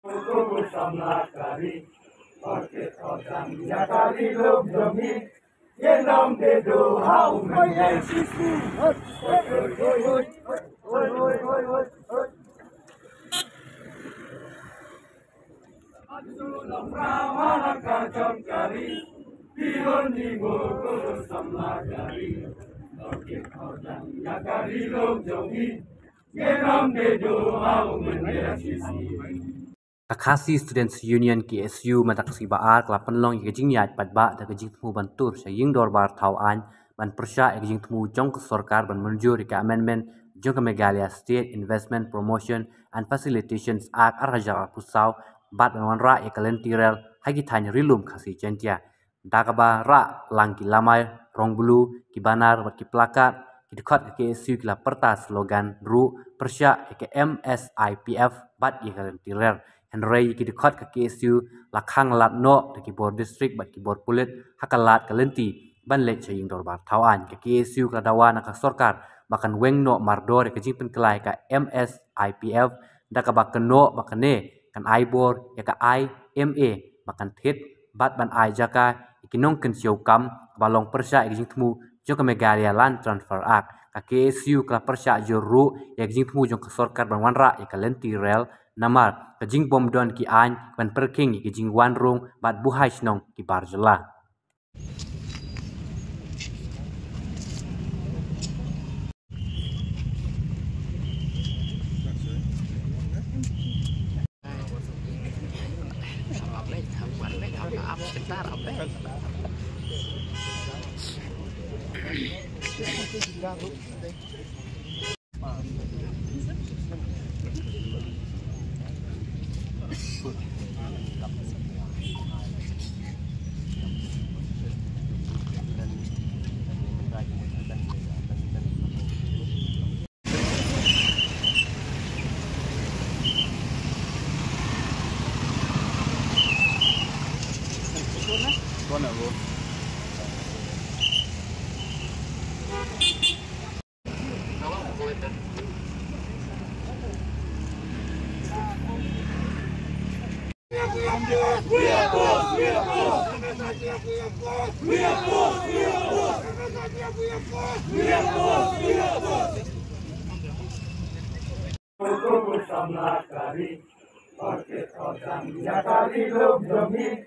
Samlakari, Orkut Odang, Yakari Lub Jami, Yenam Dedo, How Many Sisu, Ramana Kajam Kari, Pion Digo, Samlakari, Orkut Odang, Yakari Lub Jami, Yenam Dedo, How Many Sisu. Kakasi Students Union KSU mataksi baar kelap penlong yang yat padba da kejing temu bantur saying dorbar tauan ban persya yang kejing temu jong ke sorkar ban menjur ke amendment jong ke Meghalaya State Investment Promotion and Facilitations Act arhajar pusau bat ban wanra ya kalentirel hagi tanya rilum kasi centia dakaba ra langki lamai rong bulu ki banar bat ki plakat ki dekat ke KSU kila perta slogan ru persya ke MSIPF bat ya kalentirel Henry ki dekat ke KSU lakhang lat no de ki bor district bat ki bor pulit hakalat kalenti ban le chaying dorbar thawan ke KSU ka dawan ka sorkar bakan weng no mardor ke jipin kelai ka MSIPF da ka bakan no bakane kan aibor ya ka IMA bakan thit bat ban ai jaka ikinong ken siau kam balong persya ik jingtmu jong ka Meghalaya Land Transfer Act ka KSU ka persya juru ya jingtmu jong ka sorkar ban wanra ya ka lenti rel namar kejing bom don ki an ban perking ki jing wan rung bat buhai snong ki barjela Samlakari, Orkut Odang, Yakari Lub Jami,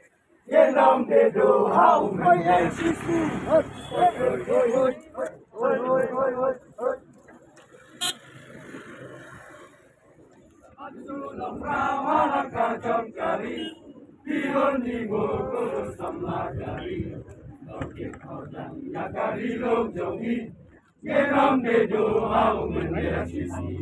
Yenam Dedo, How Many Sisu, Ramana Kajam Kari, Pion Digo, Samlakari, Orkut Odang, Yakari Lub Jami, Yenam Dedo, How Many Sisu.